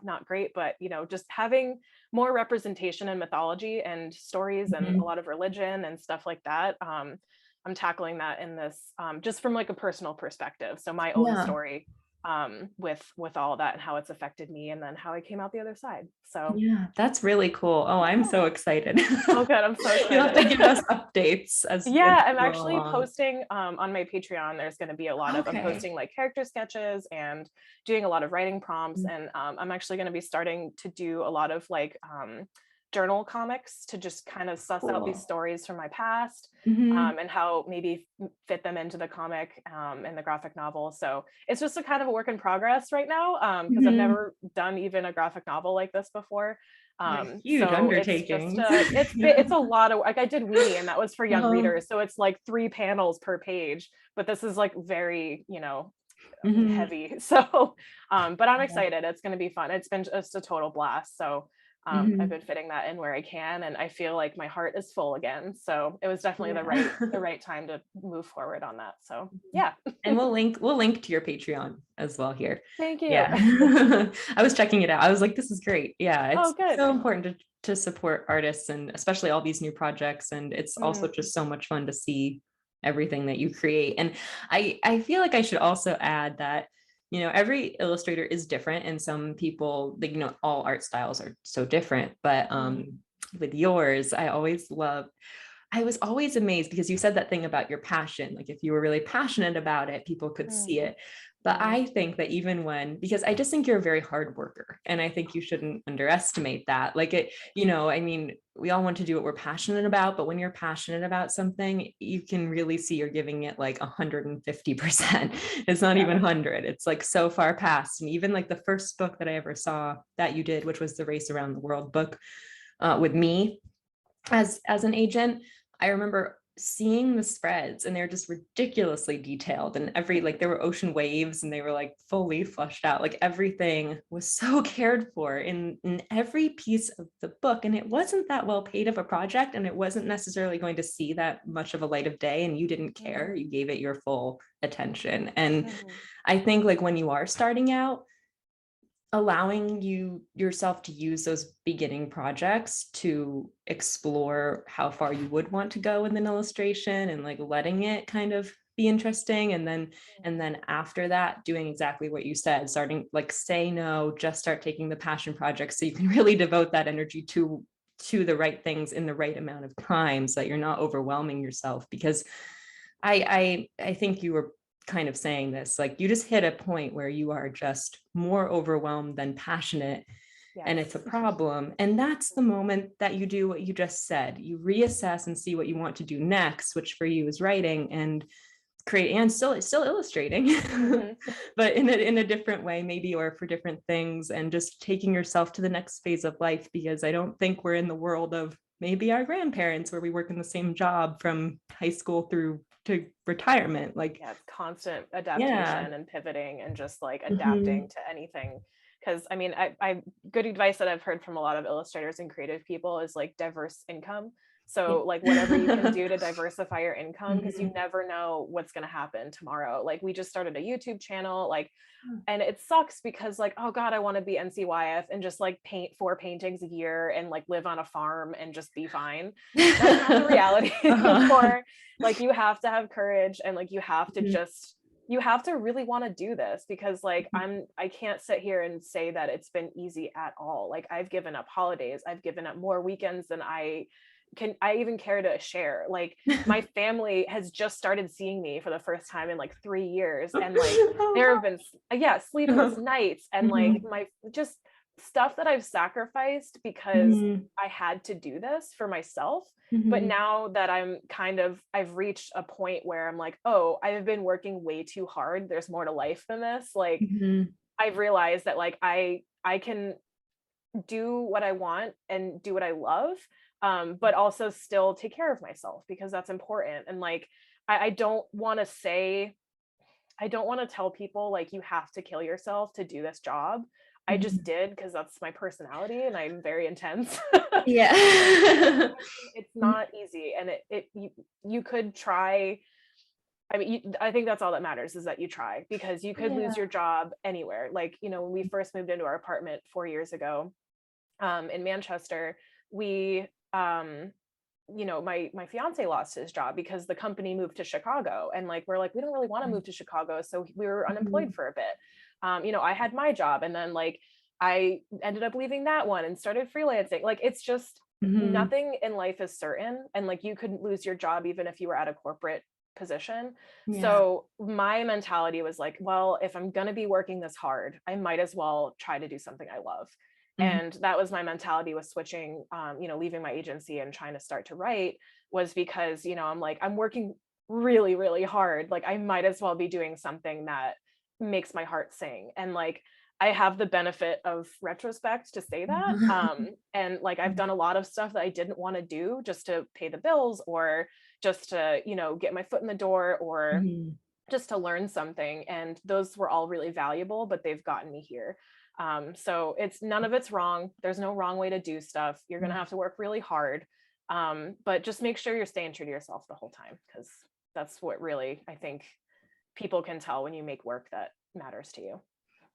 not great, but, just having more representation in mythology and stories and a lot of religion and stuff like that. I'm tackling that in this, just from like a personal perspective. So my own story. with all that and how it's affected me, and then how I came out the other side. So yeah, that's really cool. Oh, I'm so excited. oh good, I'm so excited. You'll have to give us updates as yeah, I'm go actually along. posting on my Patreon. There's going to be a lot of, I'm posting like character sketches and doing a lot of writing prompts, and I'm actually going to be starting to do a lot of like journal comics to just kind of suss out these stories from my past, and how maybe fit them into the comic and the graphic novel. So it's just a kind of a work in progress right now, because I've never done even a graphic novel like this before. Huge So undertaking. it's a lot of, like, I did Weenie, and that was for young readers, so it's like 3 panels per page, but this is like very, you know, heavy. So but I'm excited. It's going to be fun. It's been just a total blast. So I've been fitting that in where I can, and I feel like my heart is full again. So it was definitely the right time to move forward on that. So yeah. And we'll link to your Patreon as well here. Thank you. Yeah. I was checking it out. I was like, this is great. Yeah, it's so important to support artists, and especially all these new projects. And it's also just so much fun to see everything that you create. And I feel like I should also add that, you know, every illustrator is different, and some people, like, you know, all art styles are so different. But with yours, I was always amazed, because you said that thing about your passion. Like, if you were really passionate about it, people could see it. But I think that even because I just think you're a very hard worker, and I think you shouldn't underestimate that. Like, it, you know, I mean, we all want to do what we're passionate about, but when you're passionate about something, you can really see you're giving it like 150%. It's not even 100. It's like so far past. And even like the first book that I ever saw that you did, which was the Race Around the World book, with me as an agent, I remember seeing the spreads, and they're just ridiculously detailed, and like there were ocean waves, and they were like fully flushed out. Like, everything was so cared for in every piece of the book. And it wasn't that well paid of a project, and it wasn't necessarily going to see that much of a light of day, and you didn't care. You gave it your full attention. And I think, like, when you are starting out, allowing yourself to use those beginning projects to explore how far you would want to go with an illustration, and like letting it kind of be interesting, and then after that, doing exactly what you said, starting, like, say no, just start taking the passion projects, so you can really devote that energy to the right things in the right amount of time, so that you're not overwhelming yourself. Because I think you were kind of saying this, like, you just hit a point where you are just more overwhelmed than passionate. And it's a problem. And that's the moment that you do what you just said. You reassess and see what you want to do next, which for you is writing and create, and still illustrating, but in a different way, maybe, or for different things, and just taking yourself to the next phase of life. Because I don't think we're in the world of maybe our grandparents, where we work in the same job from high school through to retirement. Like, constant adaptation and pivoting, and just like adapting to anything. Because I mean, I good advice that I've heard from a lot of illustrators and creative people is like diverse income. So like, whatever you can do to diversify your income, because you never know what's going to happen tomorrow. Like, we just started a YouTube channel, like, and it sucks because, like, oh God, I want to be NCYF and just like paint 4 paintings a year and like live on a farm and just be fine. That's not the reality anymore. Like, you have to have courage, and like, you have to just, you have to really want to do this, because like, I can't sit here and say that it's been easy at all. Like, I've given up holidays, I've given up more weekends than I even care to share. Like, my family has just started seeing me for the first time in like 3 years, and like, there have been sleepless nights, and like, my just stuff that I've sacrificed because I had to do this for myself. But now that I've reached a point where I'm like, oh, I've been working way too hard, there's more to life than this. Like, I've realized that like, I can do what I want and do what I love, but also still take care of myself, because that's important. And like, I don't want to tell people like, you have to kill yourself to do this job. I just did, because that's my personality, and I'm very intense. Yeah. It's not easy, and you could try. I mean, I think that's all that matters, is that you try, because you could lose your job anywhere. Like, you know, when we first moved into our apartment 4 years ago, in Manchester, we, you know, my fiance lost his job because the company moved to Chicago, and like, we're like, we don't really want to move to Chicago, so we were unemployed for a bit. I had my job, and then like I ended up leaving that one and started freelancing. Like, it's just nothing in life is certain, and like you couldn't lose your job even if you were at a corporate position. So my mentality was like, well, if I'm going to be working this hard, I might as well try to do something I love. And that was my mentality, was switching, leaving my agency and trying to start to write, was because, I'm like, I'm working really, really hard. Like, I might as well be doing something that makes my heart sing. And like, I have the benefit of retrospect to say that. And like, I've done a lot of stuff that I didn't want to do just to pay the bills, or just to, get my foot in the door, or just to learn something. And those were all really valuable, but they've gotten me here. So none of it's wrong. There's no wrong way to do stuff. You're going to have to work really hard. But just make sure you're staying true to yourself the whole time, because that's what really, I think, people can tell when you make work that matters to you.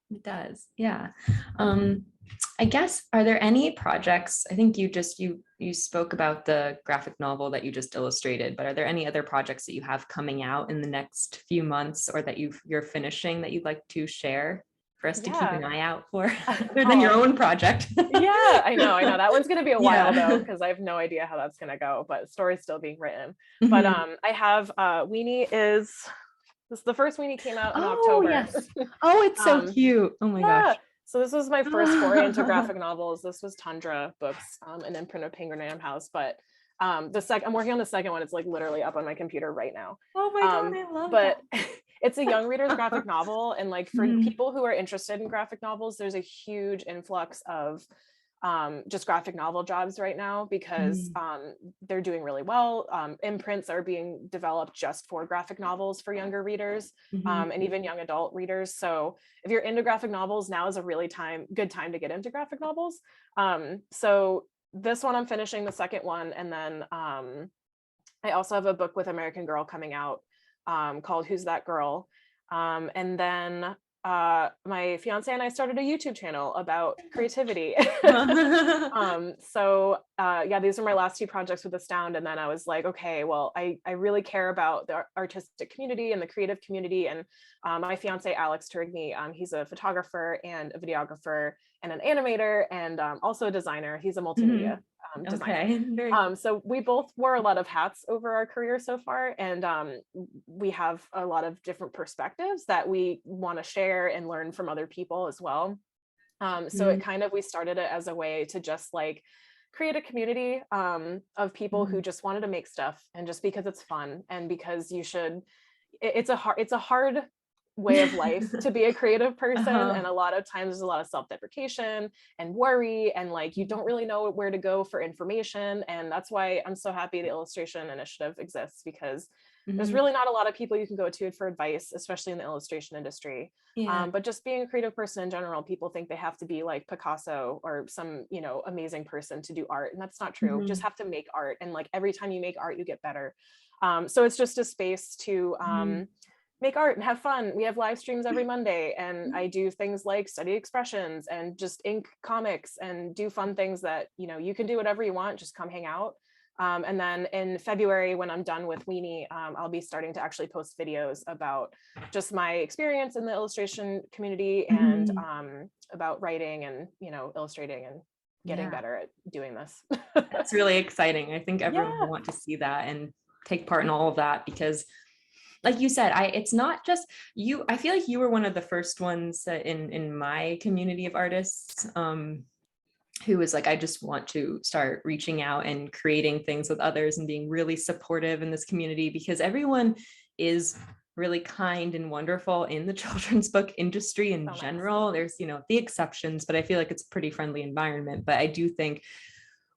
It does. Yeah. I guess, are there any projects? I think you spoke about the graphic novel that you just illustrated, but are there any other projects that you have coming out in the next few months, or that you're finishing, that you'd like to share for us to keep an eye out for, other than your own project? Yeah, I know. That one's going to be a while though, because I have no idea how that's going to go, but the story's still being written. But I have Weenie is... the first Weenie came out in October. Yes. Oh, it's so cute. Oh my gosh. So this was my first foray into graphic novels. This was Tundra Books, an imprint of Penguin Random House. But I'm working on the second one. It's like literally up on my computer right now. Oh my God, I love that. But it's a young reader's graphic novel. And like, for people who are interested in graphic novels, there's a huge influx of just graphic novel jobs right now, because they're doing really well. Imprints are being developed just for graphic novels for younger readers, and even young adult readers. So if you're into graphic novels, now is a really good time to get into graphic novels. So this one, I'm finishing the second one, and then I also have a book with American Girl coming out called Who's That Girl? And then my fiance and I started a YouTube channel about creativity. So these are my last two projects with Astound. And then I was like, okay, well, I really care about the artistic community and the creative community. And my fiance, Alex Turigny, he's a photographer and a videographer and an animator, and also a designer. He's a multimedia designer. Okay. So we both wore a lot of hats over our career so far, and we have a lot of different perspectives that we want to share and learn from other people as well. So we started it as a way to just like create a community of people who just wanted to make stuff, and just because it's fun, and because it's a hard way of life to be a creative person. And a lot of times there's a lot of self-deprecation and worry, and like you don't really know where to go for information. And that's why I'm so happy the Illustration Initiative exists, because there's really not a lot of people you can go to for advice, especially in the illustration industry. But just being a creative person in general, people think they have to be like Picasso or some amazing person to do art, and that's not true. Just have to make art, and like every time you make art you get better. So it's just a space to make art and have fun. We have live streams every Monday, and I do things like study expressions and just ink comics and do fun things that, you can do whatever you want, just come hang out. And then in February, when I'm done with Weenie, I'll be starting to actually post videos about just my experience in the illustration community, and about writing and, illustrating and getting better at doing this. That's really exciting. I think everyone will want to see that and take part in all of that, because like you said, it's not just you. I feel like you were one of the first ones in my community of artists who was like, I just want to start reaching out and creating things with others and being really supportive in this community, because everyone is really kind and wonderful in the children's book industry in general. There's, the exceptions, but I feel like it's a pretty friendly environment. But I do think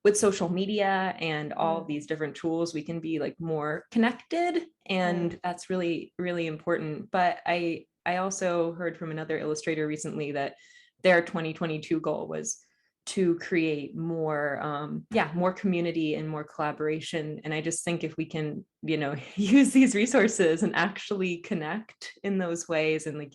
with social media and all these different tools, we can be like more connected, and that's really, really important. But I also heard from another illustrator recently that their 2022 goal was to create more, more community and more collaboration. And I just think if we can, use these resources and actually connect in those ways, and like,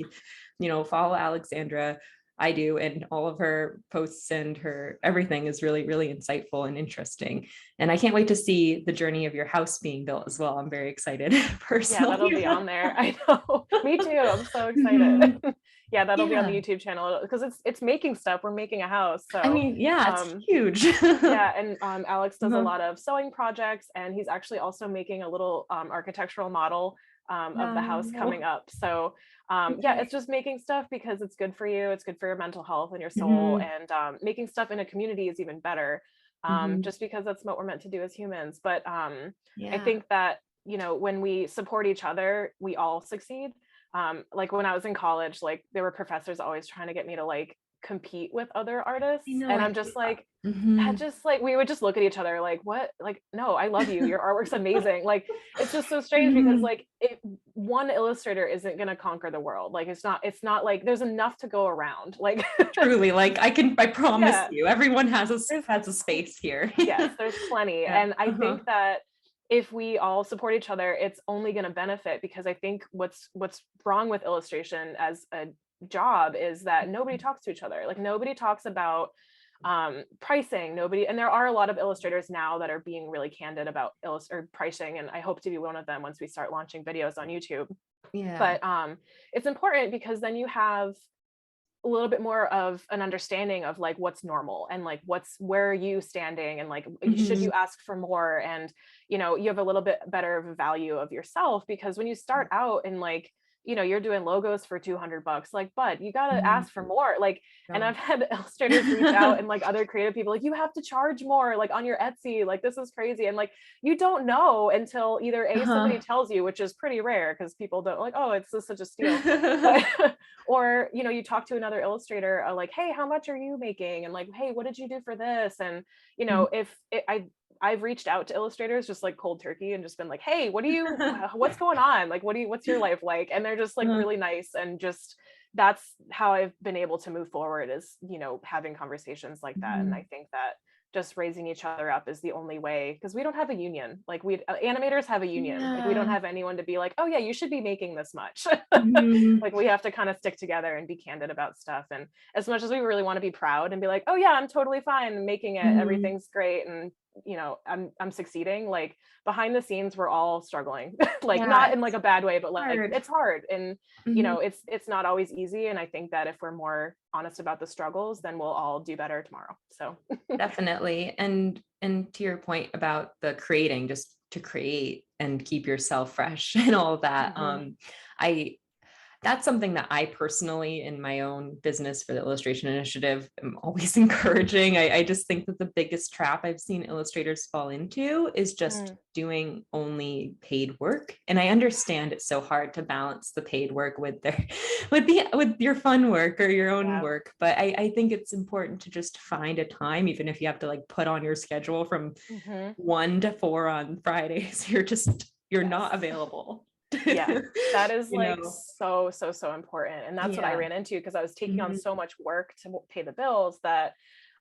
follow Alexandra. I do, and all of her posts and her everything is really, really insightful and interesting. And I can't wait to see the journey of your house being built as well. I'm very excited personally. Yeah, that'll be on there. I know. Me too. I'm so excited. Yeah, that'll be on the YouTube channel because it's making stuff. We're making a house. So I mean, yeah, it's huge. Yeah, and Alex does a lot of sewing projects, and he's actually also making a little architectural model of the house coming up. So yeah, it's just making stuff because it's good for you. It's good for your mental health and your soul, and making stuff in a community is even better, just because that's what we're meant to do as humans. But I think that, you know, when we support each other, we all succeed. Like when I was in college, like there were professors always trying to get me to like compete with other artists, and I'm just like, just like, we would just look at each other like, what? Like, no, I love you, your artwork's amazing. Like, it's just so strange because like one illustrator isn't gonna conquer the world. Like it's not like there's enough to go around. Like truly, like I promise you, everyone has a space here. Yes, there's plenty. And I think that if we all support each other, it's only going to benefit, because I think what's wrong with illustration as a job is that nobody talks to each other. Like nobody talks about pricing, and there are a lot of illustrators now that are being really candid about pricing, and I hope to be one of them once we start launching videos on YouTube. But it's important because then you have a little bit more of an understanding of like what's normal and like where are you standing, and like should you ask for more, and you know, you have a little bit better of a value of yourself, because when you start out and like, you know, you're doing logos for $200, like, but you got to ask for more. Like, and I've had illustrators reach out and like other creative people, like, you have to charge more, like on your Etsy, like this is crazy. And like, you don't know until either somebody tells you, which is pretty rare because people don't like, oh, it's just such a steal. Or, you know, you talk to another illustrator, like, hey, how much are you making? And like, hey, what did you do for this? And, you know, I've reached out to illustrators just like cold turkey and just been like, hey, what's going on? Like, what's your life like? And they're just like really nice. And just, that's how I've been able to move forward, is, you know, having conversations like that. And I think that just raising each other up is the only way, because we don't have a union. Like animators have a union. Like we don't have anyone to be like, oh yeah, you should be making this much. Like we have to kind of stick together and be candid about stuff. And as much as we really want to be proud and be like, oh yeah, I'm totally fine making it, everything's great, and you know, I'm succeeding, like behind the scenes we're all struggling. Like not in like a bad way, but like it's hard, and you know, it's not always easy. And I think that if we're more honest about the struggles, then we'll all do better tomorrow. So definitely. And to your point about the creating, just to create and keep yourself fresh and all of that, that's something that I personally, in my own business for the illustration initiative, am always encouraging. I just think that the biggest trap I've seen illustrators fall into is just doing only paid work. And I understand it's so hard to balance the paid work with your fun work or your own work. But I think it's important to just find a time, even if you have to like put on your schedule from 1 to 4 on Fridays, you're not available. Yeah, that is like so important. And that's what I ran into, because I was taking on so much work to pay the bills that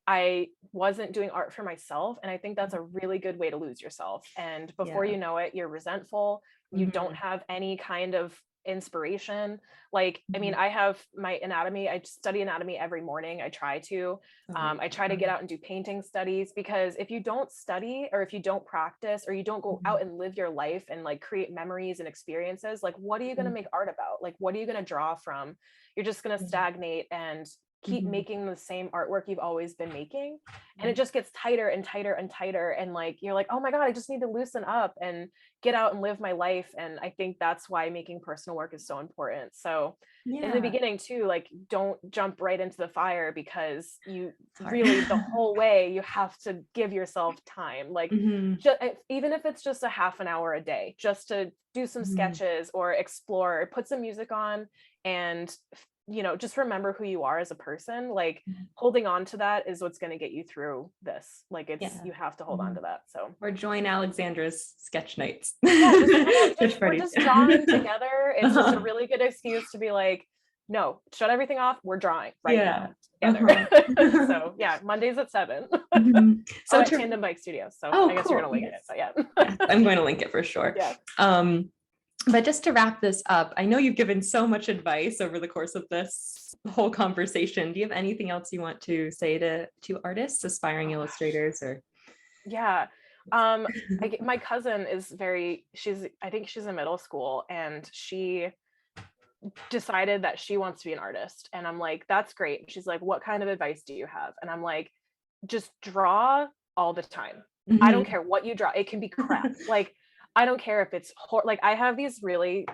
I wasn't doing art for myself. And I think that's a really good way to lose yourself. And before you know it, you're resentful. You don't have any kind of inspiration. Like, I mean, I have my anatomy, I study anatomy every morning. I try to get out and do painting studies, because if you don't study, or if you don't practice, or you don't go out and live your life and like create memories and experiences, like what are you going to make art about? Like what are you going to draw from? You're just going to stagnate and keep making the same artwork you've always been making, and it just gets tighter and tighter and tighter, and like you're like, oh my god, I just need to loosen up and get out and live my life. And I think that's why making personal work is so important. So in the beginning too, like don't jump right into the fire, because you really the whole way you have to give yourself time, like even if it's just a half an hour a day, just to do some sketches or explore, or put some music on, and you know, just remember who you are as a person. Like holding on to that is what's going to get you through this. Like it's you have to hold on to that. So, or join Alexandra's sketch nights. We're just drawing together. It's just a really good excuse to be like, no, shut everything off, we're drawing now together. So yeah, Mondays at 7. So at Tandem Bike Studio. So I guess you're gonna link it. But I'm going to link it for sure. But just to wrap this up, I know you've given so much advice over the course of this whole conversation. Do you have anything else you want to say to artists, aspiring illustrators, or? Yeah. My cousin is I think she's in middle school, and she decided that she wants to be an artist. And I'm like, that's great. She's like, what kind of advice do you have? And I'm like, just draw all the time. I don't care what you draw. It can be crap. Like, I don't care if it's like, I have these really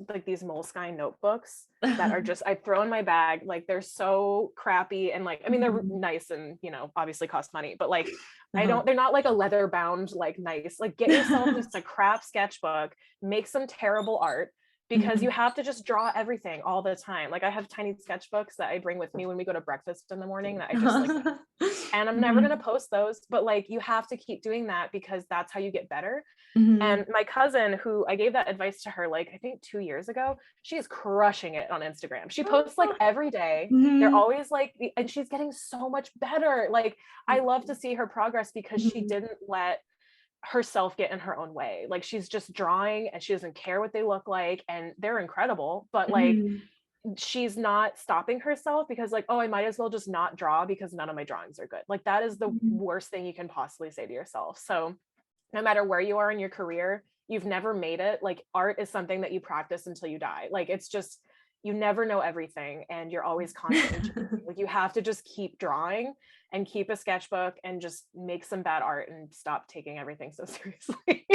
like these Moleskine notebooks that are just, I throw in my bag. Like, they're so crappy. And like, I mean, they're nice and, you know, obviously cost money, but like, they're not like a leather bound, like nice, like get yourself just a crap sketchbook, make some terrible art, because you have to just draw everything all the time. Like, I have tiny sketchbooks that I bring with me when we go to breakfast in the morning that I just like, and I'm never going to post those, but like, you have to keep doing that because that's how you get better. And my cousin, who I gave that advice to her, like, I think 2 years ago, she is crushing it on Instagram. She posts like every day. They're always like, and she's getting so much better. Like, I love to see her progress because she didn't let herself get in her own way. Like, she's just drawing and she doesn't care what they look like, and they're incredible, but like, she's not stopping herself because like, oh, I might as well just not draw because none of my drawings are good. Like, that is the worst thing you can possibly say to yourself. So no matter where you are in your career, you've never made it. Like, art is something that you practice until you die. Like, it's just, you never know everything, and you're always constantly like, you have to just keep drawing and keep a sketchbook and just make some bad art and stop taking everything so seriously.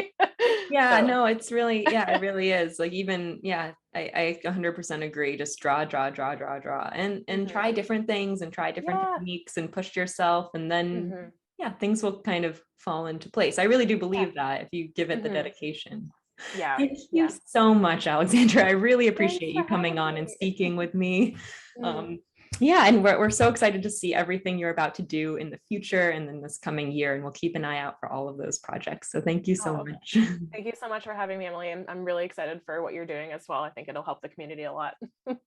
Yeah, so. No, it's really, yeah, it really is. Like, even, yeah, I 100% agree. Just draw, and try different things and try different techniques and push yourself, and then yeah, things will kind of fall into place. I really do believe that if you give it the dedication. Yeah. Thank you so much, Alexandra. I really appreciate you coming on and speaking with me. Yeah, and we're so excited to see everything you're about to do in the future and in this coming year, and we'll keep an eye out for all of those projects. So thank you so much. Thank you so much for having me, Emily. I'm really excited for what you're doing as well. I think it'll help the community a lot.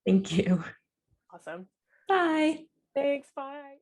Thank you. Awesome. Bye. Thanks. Bye.